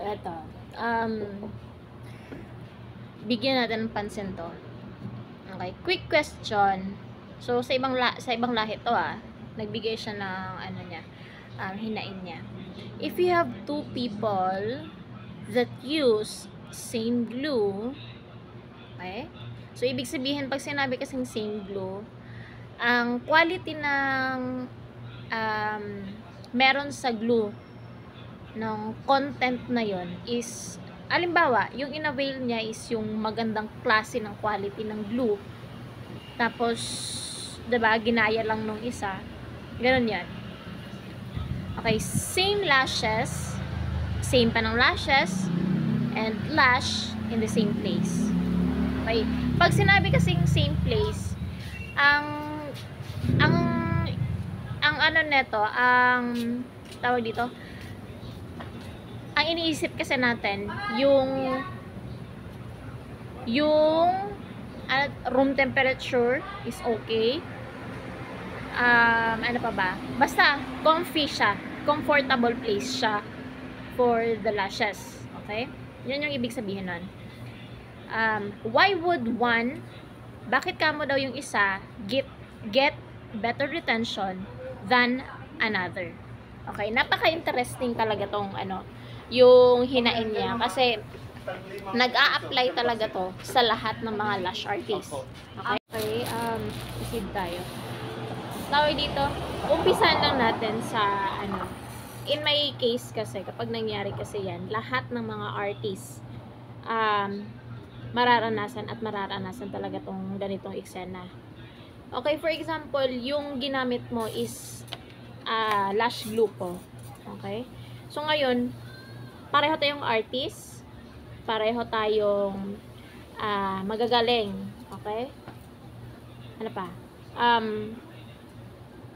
eto. Bigyan natin ng pansin to. Okay, quick question. So, sa ibang lahi to nagbigay siya ng ano niya, hinain niya. If you have two people that use same glue, okay? So, ibig sabihin, pag sinabi kasing same glue, ang quality ng meron sa glue ng content na yon is, alimbawa, yung in-avail niya is yung magandang klase ng quality ng glue. Tapos, diba, ginaya lang nung isa. Ganun yan. Okay, same lashes, same pa ng lashes, and lash in the same place. Okay, pag sinabi kasing same place, ang ano neto, ang tawag dito, ang iniisip kasi natin, yung room temperature is okay. Ano pa ba? Basta, comfy siya. Comfortable place siya for the lashes. Okay? Yan yung ibig sabihin nun. Why would one, bakit kamo daw yung isa get better retention than another? Okay? Napaka-interesting talaga tong yung hinain niya. Kasi, nag-a-apply talaga to sa lahat ng mga lash artists. Okay? Okay, proceed tayo. Tawag dito, umpisan lang natin sa in my case kasi, kapag nangyari kasi yan, lahat ng mga artists mararanasan talaga tong ganitong eksena. Okay, for example, yung ginamit mo is lash glue po. Okay? So ngayon, pareho tayong artist, pareho tayong magagaling. Okay? Ano pa?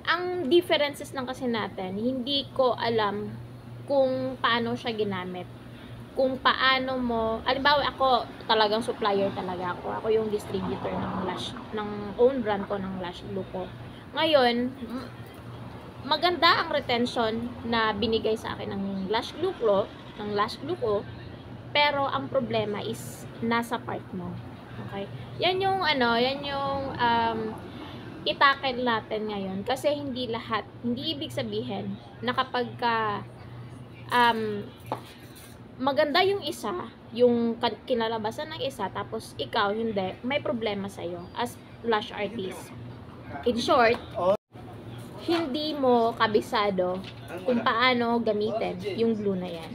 Ang differences lang kasi natin, hindi ko alam kung paano siya ginamit. Kung paano mo, alimbawa ako, talagang supplier talaga ako. Ako yung distributor ng lash, ng own brand ko ng lash glue ko. Ngayon, maganda ang retention na binigay sa akin ng lash glue ko, pero ang problema is nasa part mo. Okay? Yan yung itakel natin ngayon, kasi hindi ibig sabihin na kapag maganda yung isa, yung kinalabasan ng isa, tapos ikaw hindi, may problema sa'yo as lash artist. In short, hindi mo kabisado kung paano gamitin yung glue na yan.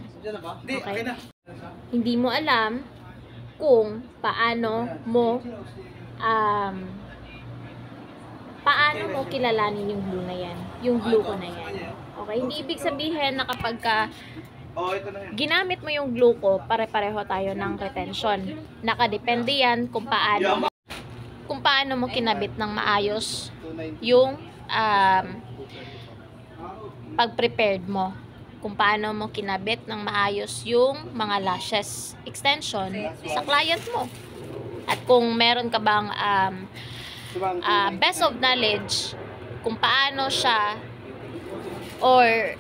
Okay? Hindi mo alam kung paano mo kilalanin yung glue na yan, yung glue ko na yan. Okay? Hindi ibig sabihin na kapag ginamit mo yung glue ko, pare-pareho tayo ng retention. Nakadepende yan kung paano mo kinabit ng maayos yung pag-prepared mo. Kung paano mo kinabit ng maayos yung mga lashes extension sa client mo. At kung meron ka bang best of knowledge kung paano siya, or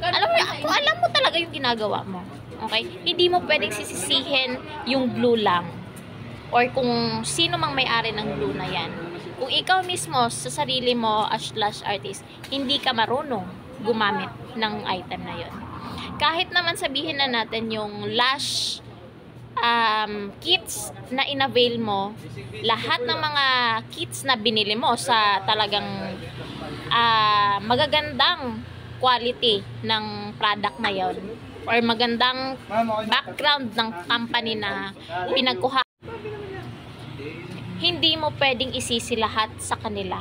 kung alam mo talaga yung ginagawa mo. Okay? Hindi mo pwedeng sisisihin yung glue lang, or kung sino mang may-ari ng glue na yan. Kung ikaw mismo sa sarili mo as lash artist, hindi ka marunong gumamit ng item na yon. Kahit naman sabihin na natin yung lash kits na in-avail mo, lahat ng mga kits na binili mo sa talagang magagandang quality ng product na yon, or magandang background ng company na pinagkuha, hindi mo pwedeng isisi lahat sa kanila,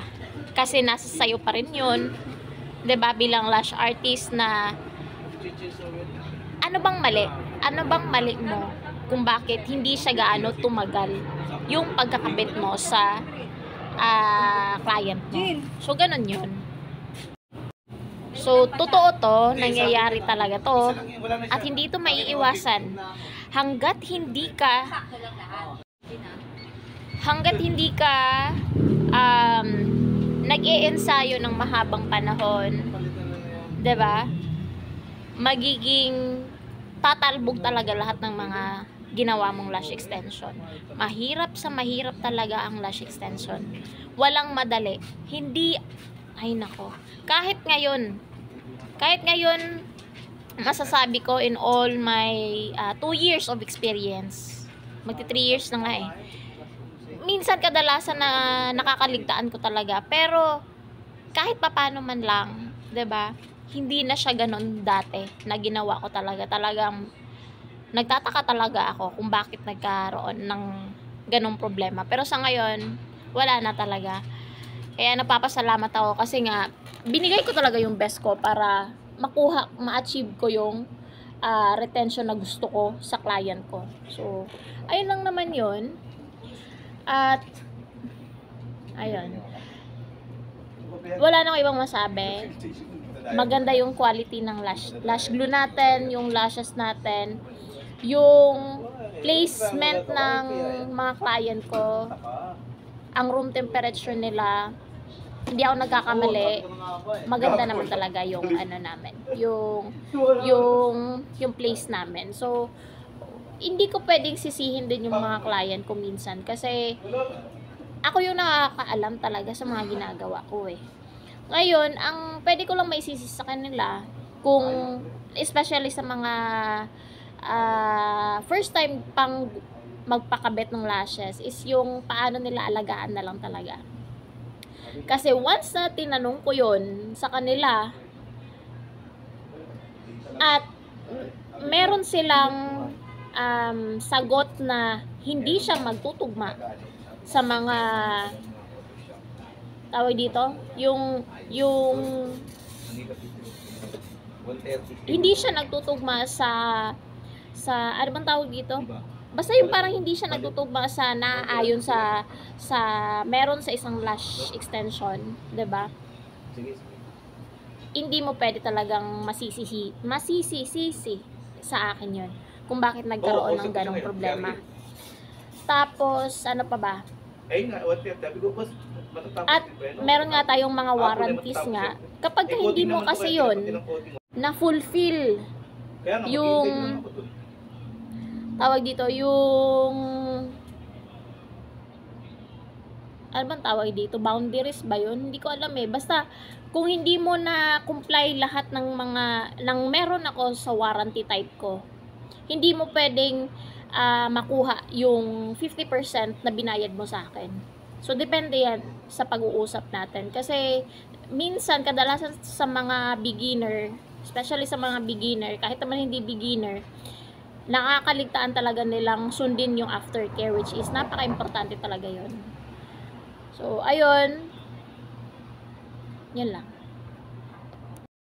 kasi nasa sayo pa rin yun, 'di ba, bilang lash artist, na ano bang mali mo kung bakit hindi siya gaano tumagal yung pagkakabit mo sa client mo. So ganun yun. So totoo to, nangyayari talaga to, at hindi to maiiwasan hanggat hindi ka nag-iensayo ng mahabang panahon, 'di ba? Magiging tatalbog talaga lahat ng mga ginawa mong lash extension. Mahirap talaga ang lash extension. Walang madali. Hindi, ay nako. Kahit ngayon, masasabi ko in all my 2 years of experience, magti 3 years na nga eh. Minsan kadalasan na nakakaligtaan ko talaga, pero kahit papano man lang, 'di ba? Hindi na siya ganoon dati na ginawa ko talaga. Talagang nagtataka talaga ako kung bakit nagkaroon ng ganong problema. Pero sa ngayon, wala na talaga. Kaya napapasalamat ako kasi nga binigay ko talaga yung best ko para ma-achieve ko yung retention na gusto ko sa client ko. So, ayun lang naman yun. At ayun. Wala na akong ibang masabi. Maganda yung quality ng lash glue natin, yung lashes natin, yung placement ng mga client ko, ang room temperature nila, hindi ako nagkakamali. Maganda naman talaga yung ano namin, yung place namin. So, hindi ko pwedeng sisihin din yung mga client ko minsan kasi ako yung nakakaalam talaga sa mga ginagawa ko eh. Ngayon, ang pwede ko lang maisisi sa kanila, kung especially sa mga first time pang magpakabit ng lashes, is yung paano nila alagaan na lang talaga. Kasi once na tinanong ko yun sa kanila, at meron silang sagot na hindi siya magtutugma sa mga tawag dito, yung hindi siya nagtutugma sa ano bang tawag dito? Basta yung parang hindi siya nagtutugma sa naayon sa meron sa isang lash extension, 'di ba? Hindi mo pwede talagang masisisi sa akin 'yon kung bakit nagkaroon ng ganong problema. Tapos ano pa ba? At meron nga tayong mga warranties nga. Kapag hindi mo kasi yon na fulfill yung tawag dito, yung ano bang tawag dito? Boundaries ba yun? Hindi ko alam eh. Basta kung hindi mo na comply lahat ng mga meron ako sa warranty type ko, hindi mo pwedeng makuha yung 50% na binayad mo sa akin. So, depende yan sa pag-uusap natin. Kasi, minsan, kadalasan sa mga beginner, especially sa mga beginner, kahit naman hindi beginner, nakakaligtaan talaga nilang sundin yung aftercare, which is napaka-importante talaga yon. So, ayun. Yan lang.